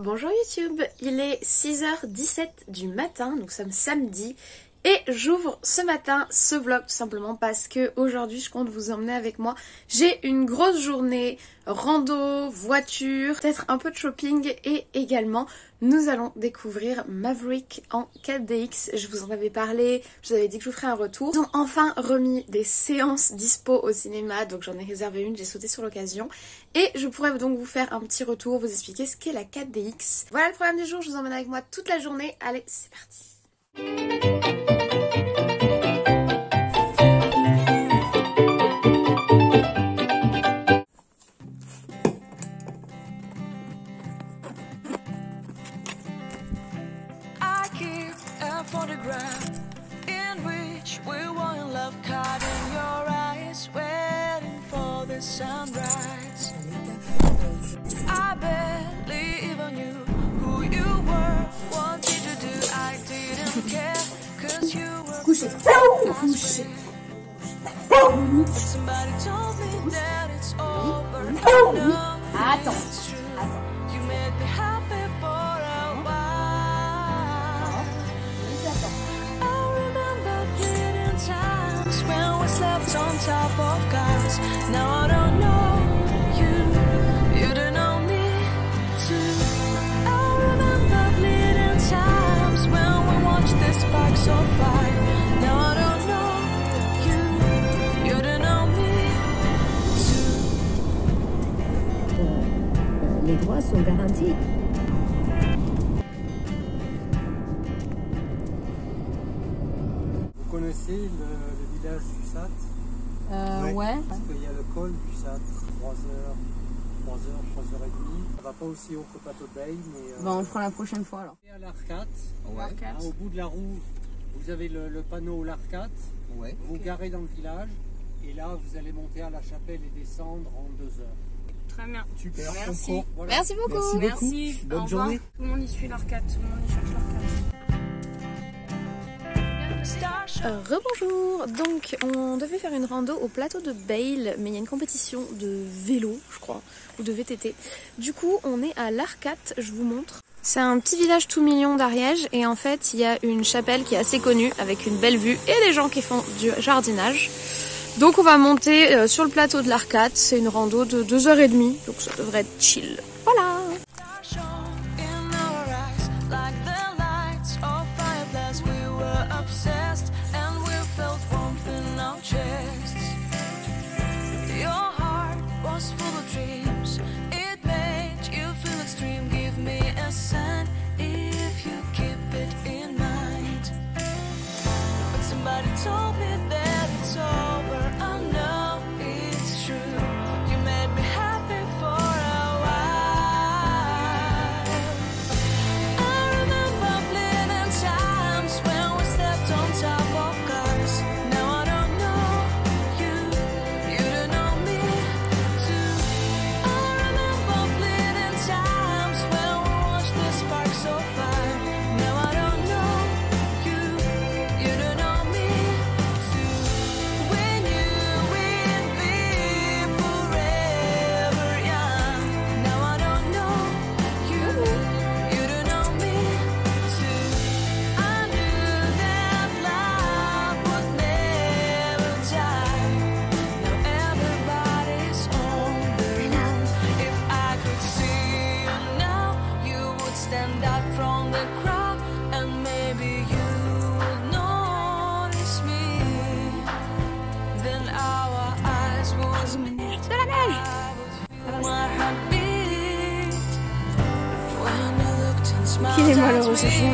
Bonjour YouTube, il est 6h17 du matin, nous sommes samedi et j'ouvre ce matin ce vlog tout simplement parce que aujourd'hui je compte vous emmener avec moi. J'ai une grosse journée, rando, voiture, peut-être un peu de shopping et également nous allons découvrir Maverick en 4DX. Je vous en avais parlé, je vous avais dit que je vous ferais un retour. Ils ont enfin remis des séances dispo au cinéma, donc j'en ai réservé une, j'ai sauté sur l'occasion. Et je pourrais donc vous faire un petit retour, vous expliquer ce qu'est la 4DX. Voilà le programme du jour, je vous emmène avec moi toute la journée. Allez, c'est parti. Photograph in which we were in love, caught in your eyes, waiting for the sunrise. I barely even knew who you were, what did you do? I didn't care, cause you were couché. Somebody told me that it's over. No, it's true. You made me happy for a while. When we slept on top of cars, now I don't know you, you don't know me too. I remember bleeding times when we watched the sparks so far. Now I don't know you, you don't know me too. Les droits sont garantis. Vous connaissez le village du Sat? Ouais. Parce qu'il y a le col du Sat, 3h, 3h30. Ça va pas aussi haut que le plateau de Baye, mais... Bon, on le fera la prochaine fois alors. À l'Arcate, au bout de la roue, vous avez le panneau l'Arcate. Ouais. Vous garez dans le village, et là vous allez monter à la chapelle et descendre en 2 heures. Très bien. Super, merci. Voilà. Merci beaucoup. Merci. Bonne journée. Tout le monde y suit l'Arcate, tout le monde y cherche l'Arcate. Rebonjour, donc on devait faire une rando au plateau de Bayle, mais il y a une compétition de vélo, je crois, ou de VTT. Du coup, on est à l'Arcate, je vous montre. C'est un petit village tout mignon d'Ariège et en fait, il y a une chapelle qui est assez connue avec une belle vue et des gens qui font du jardinage. Donc on va monter sur le plateau de l'Arcate, c'est une rando de 2h30, donc ça devrait être chill. Voilà. Told me that it's over, I know it's true. You made me happy for a while. I remember bleeding times when we slept on top of cars. Now I don't know you, you don't know me too. I remember bleeding times when we watched the sparks so far. Now I don't know you, you don't know me. Qu'il est malheureux ce chien.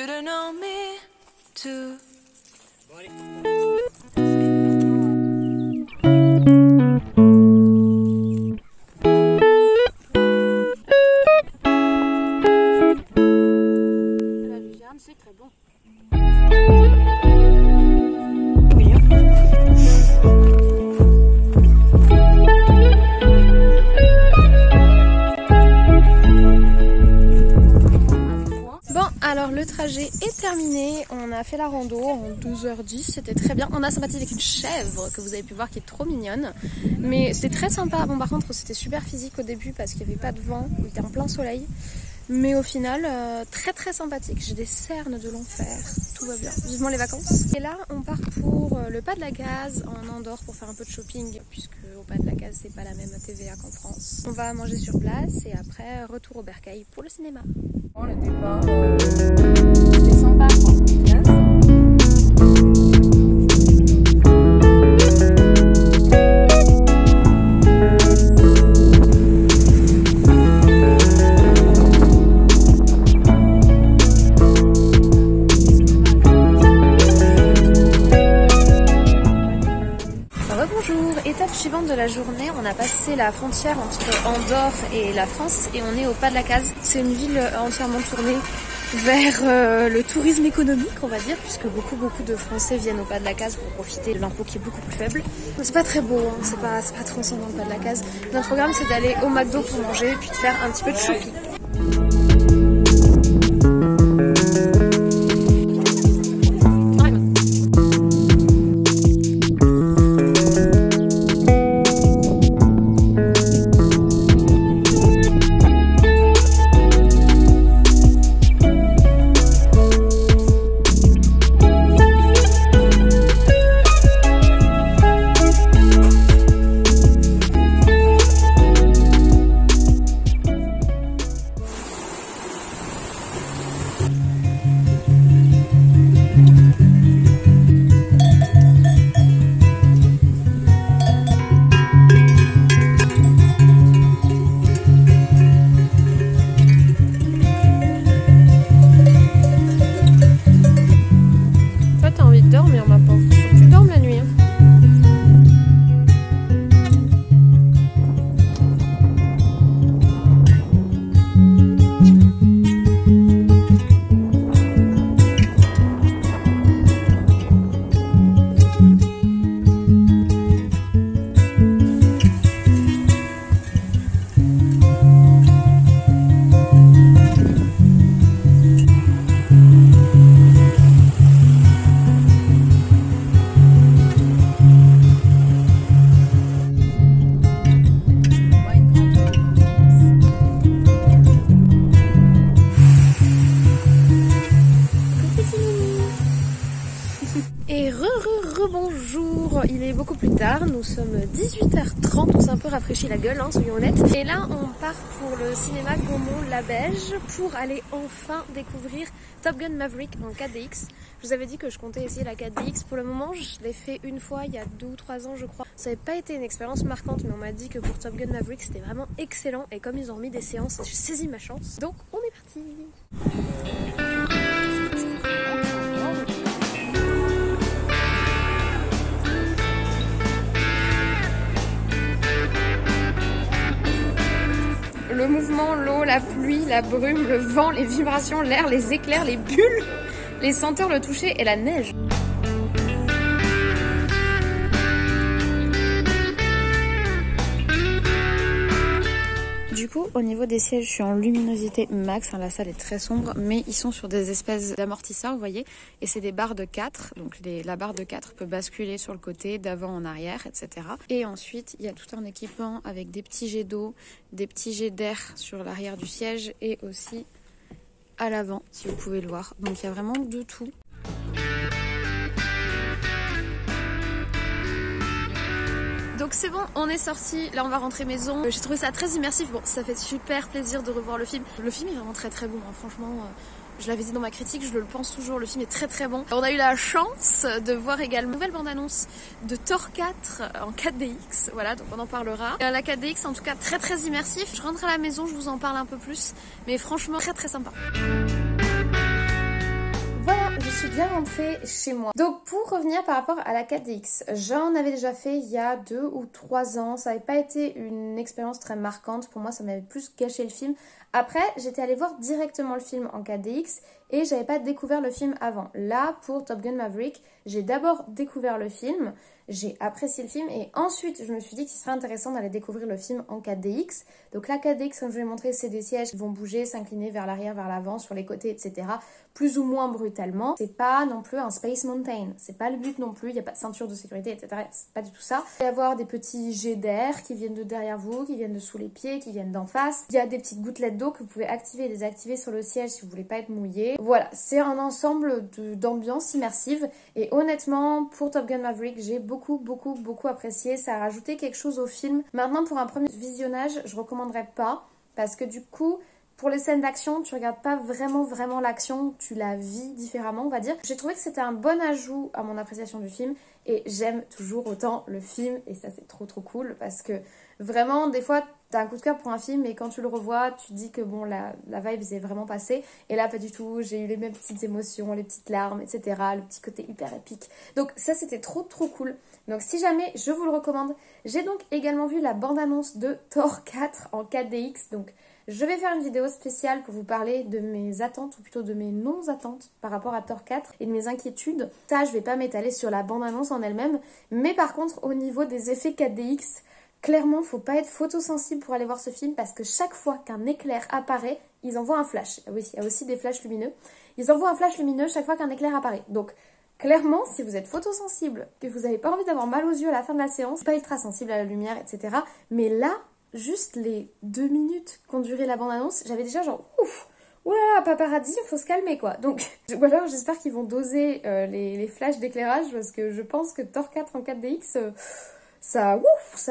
to know me too. La luzerne, c'est très bon. Alors le trajet est terminé, on a fait la rando en 12h10, c'était très bien. On a sympathisé avec une chèvre que vous avez pu voir qui est trop mignonne. Mais c'était très sympa, bon par contre c'était super physique au début parce qu'il n'y avait pas de vent, il était en plein soleil. Mais au final, très sympathique, j'ai des cernes de l'enfer, tout va bien, vivement les vacances. Et là on part pour le Pas de la Case en Andorre pour faire un peu de shopping, puisque au Pas de la Case c'est pas la même TVA qu'en France. On va manger sur place et après retour au Bercail pour le cinéma. Le départ, c'était sympa quoi. Bonjour, étape suivante de la journée, on a passé la frontière entre Andorre et la France et on est au Pas de la Case. C'est une ville entièrement tournée vers le tourisme économique, on va dire, puisque beaucoup de Français viennent au Pas de la Case pour profiter de l'impôt qui est beaucoup plus faible. C'est pas très beau, hein, c'est pas transcendant le Pas de la Case. Notre programme c'est d'aller au McDo pour manger et puis de faire un petit peu de shopping. Bonjour, il est beaucoup plus tard, nous sommes 18h30, on s'est un peu rafraîchi la gueule, hein, soyons honnêtes. Et là on part pour le cinéma Gaumont-Labège pour aller enfin découvrir Top Gun Maverick en 4DX. Je vous avais dit que je comptais essayer la 4DX, pour le moment je l'ai fait une fois il y a 2 ou 3 ans je crois. Ça n'avait pas été une expérience marquante, mais on m'a dit que pour Top Gun Maverick c'était vraiment excellent et comme ils ont remis des séances, j'ai saisi ma chance. Donc on est parti. Le mouvement, l'eau, la pluie, la brume, le vent, les vibrations, l'air, les éclairs, les bulles, les senteurs, le toucher et la neige. Du coup, au niveau des sièges, je suis en luminosité max, hein, la salle est très sombre, mais ils sont sur des espèces d'amortisseurs, vous voyez, et c'est des barres de 4, donc la barre de 4 peut basculer sur le côté, d'avant en arrière, etc. Et ensuite, il y a tout un équipement avec des petits jets d'eau, des petits jets d'air sur l'arrière du siège et aussi à l'avant, si vous pouvez le voir. Donc il y a vraiment de tout. Donc c'est bon, on est sorti, là on va rentrer maison. J'ai trouvé ça très immersif, bon ça fait super plaisir de revoir le film. Le film est vraiment très bon, hein. Franchement, je l'avais dit dans ma critique, je le pense toujours, le film est très bon. On a eu la chance de voir également une nouvelle bande-annonce de Thor 4 en 4DX, voilà, donc on en parlera. La 4DX en tout cas très immersif. Je rentre à la maison, je vous en parle un peu plus, mais franchement très sympa. suis bien rentrée chez moi. Donc pour revenir par rapport à la 4DX, j'en avais déjà fait il y a 2 ou 3 ans. Ça n'avait pas été une expérience très marquante. Pour moi, ça m'avait plus gâché le film. Après, j'étais allée voir directement le film en 4DX et j'avais pas découvert le film avant. Là, pour Top Gun Maverick, j'ai d'abord découvert le film, j'ai apprécié le film et ensuite je me suis dit que ce serait intéressant d'aller découvrir le film en 4DX. Donc la 4DX, comme je vous l'ai montré, c'est des sièges qui vont bouger, s'incliner vers l'arrière, vers l'avant, sur les côtés, etc. Plus ou moins brutalement. C'est pas non plus un Space Mountain, c'est pas le but non plus, il n'y a pas de ceinture de sécurité, etc. C'est pas du tout ça. Il va y avoir des petits jets d'air qui viennent de derrière vous, qui viennent de sous les pieds, qui viennent d'en face. Il y a des petites gouttelettes d'eau que vous pouvez activer et désactiver sur le siège si vous voulez pas être mouillé. Voilà, c'est un ensemble d'ambiance immersive et honnêtement, pour Top Gun Maverick, j'ai beaucoup apprécié. Ça a rajouté quelque chose au film. Maintenant, pour un premier visionnage, je recommanderais pas parce que du coup, pour les scènes d'action, tu regardes pas vraiment l'action, tu la vis différemment, on va dire. J'ai trouvé que c'était un bon ajout à mon appréciation du film et j'aime toujours autant le film et ça c'est trop cool parce que vraiment, des fois, t'as un coup de cœur pour un film et quand tu le revois, tu te dis que bon, la vibe est vraiment passée. Et là, pas du tout, j'ai eu les mêmes petites émotions, les petites larmes, etc. Le petit côté hyper épique. Donc ça, c'était trop cool. Donc si jamais, je vous le recommande. J'ai donc également vu la bande-annonce de Thor 4 en 4DX. Donc je vais faire une vidéo spéciale pour vous parler de mes attentes, ou plutôt de mes non-attentes par rapport à Thor 4 et de mes inquiétudes. Ça, je vais pas m'étaler sur la bande-annonce en elle-même. Mais par contre, au niveau des effets 4DX, clairement, faut pas être photosensible pour aller voir ce film parce que chaque fois qu'un éclair apparaît, ils envoient un flash. Oui, il y a aussi des flashs lumineux. Ils envoient un flash lumineux chaque fois qu'un éclair apparaît. Donc, clairement, si vous êtes photosensible, que vous n'avez pas envie d'avoir mal aux yeux à la fin de la séance, pas ultra sensible à la lumière, etc. Mais là, juste les 2 minutes qu'ont duré la bande-annonce, j'avais déjà genre ouf, oula, paparazzi, faut se calmer quoi. Donc, ou alors j'espère qu'ils vont doser les flashs d'éclairage parce que je pense que Thor 4 en 4DX... ça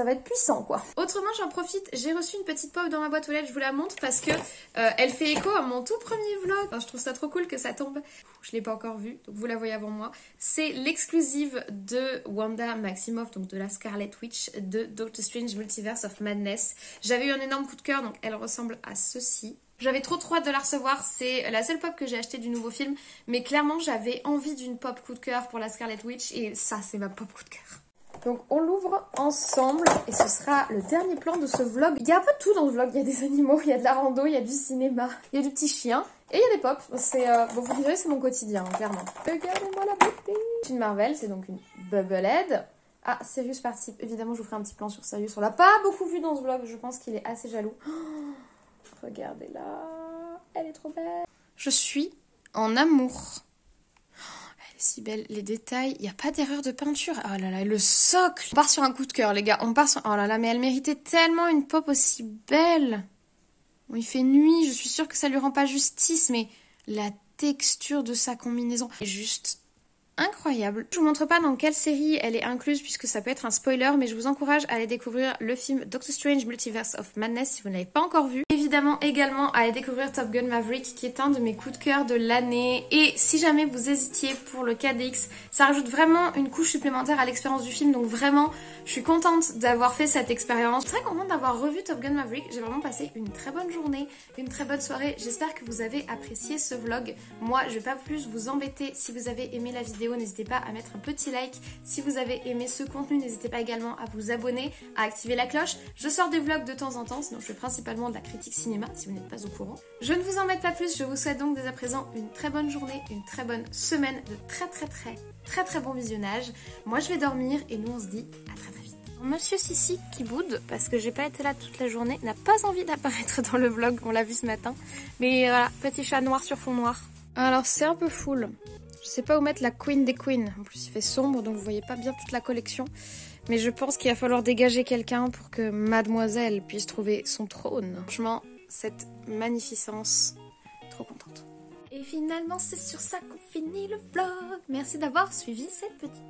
va être puissant quoi. Autrement, j'en profite, j'ai reçu une petite pop dans ma boîte aux lettres, je vous la montre parce que elle fait écho à mon tout premier vlog. Enfin, je trouve ça trop cool que ça tombe. Je l'ai pas encore vue, donc vous la voyez avant moi. C'est l'exclusive de Wanda Maximoff, donc de la Scarlet Witch de Doctor Strange Multiverse of Madness. J'avais eu un énorme coup de cœur, donc elle ressemble à ceci. J'avais trop hâte de la recevoir, c'est la seule pop que j'ai achetée du nouveau film, mais clairement j'avais envie d'une pop coup de cœur pour la Scarlet Witch et ça c'est ma pop coup de cœur. Donc on l'ouvre ensemble et ce sera le dernier plan de ce vlog. Il y a un peu tout dans ce vlog, il y a des animaux, il y a de la rando, il y a du cinéma, il y a du petit chien et il y a des pops. C'est bon, vous direz c'est mon quotidien, hein, clairement. Regardez-moi la beauté. C'est une Marvel, c'est donc une Bubblehead. Ah, Sirius participe, évidemment je vous ferai un petit plan sur Sirius. On l'a pas beaucoup vu dans ce vlog, je pense qu'il est assez jaloux. Oh, regardez-la, elle est trop belle. Je suis en amour. Si belle, les détails, il n'y a pas d'erreur de peinture. Oh là là, le socle. On part sur un coup de cœur, les gars. On part sur... Oh là là, mais elle méritait tellement une pop aussi belle. Bon, il fait nuit, je suis sûre que ça lui rend pas justice, mais la texture de sa combinaison est juste incroyable. Je vous montre pas dans quelle série elle est incluse puisque ça peut être un spoiler, mais je vous encourage à aller découvrir le film Doctor Strange Multiverse of Madness si vous ne l'avez pas encore vu. Évidemment également à aller découvrir Top Gun Maverick qui est un de mes coups de cœur de l'année. Et si jamais vous hésitiez pour le 4DX, ça rajoute vraiment une couche supplémentaire à l'expérience du film. Donc vraiment, je suis contente d'avoir fait cette expérience. Je suis très contente d'avoir revu Top Gun Maverick. J'ai vraiment passé une très bonne journée, une très bonne soirée. J'espère que vous avez apprécié ce vlog. Moi, je vais pas plus vous embêter. Si vous avez aimé la vidéo, n'hésitez pas à mettre un petit like. Si vous avez aimé ce contenu, n'hésitez pas également à vous abonner, à activer la cloche. Je sors des vlogs de temps en temps, sinon je fais principalement de la critique cinéma si vous n'êtes pas au courant. Je ne vous embête pas plus, je vous souhaite donc dès à présent une très bonne journée, une très bonne semaine, de très bon visionnage. Moi je vais dormir et nous on se dit à très vite. Monsieur Sissi qui boude parce que j'ai pas été là toute la journée, n'a pas envie d'apparaître dans le vlog, on l'a vu ce matin. Mais voilà, petit chat noir sur fond noir. Alors c'est un peu full. Je sais pas où mettre la Queen des Queens. En plus il fait sombre donc vous voyez pas bien toute la collection. Mais je pense qu'il va falloir dégager quelqu'un pour que mademoiselle puisse trouver son trône. Franchement, cette magnificence, trop contente. Et finalement c'est sur ça qu'on finit le vlog. Merci d'avoir suivi cette petite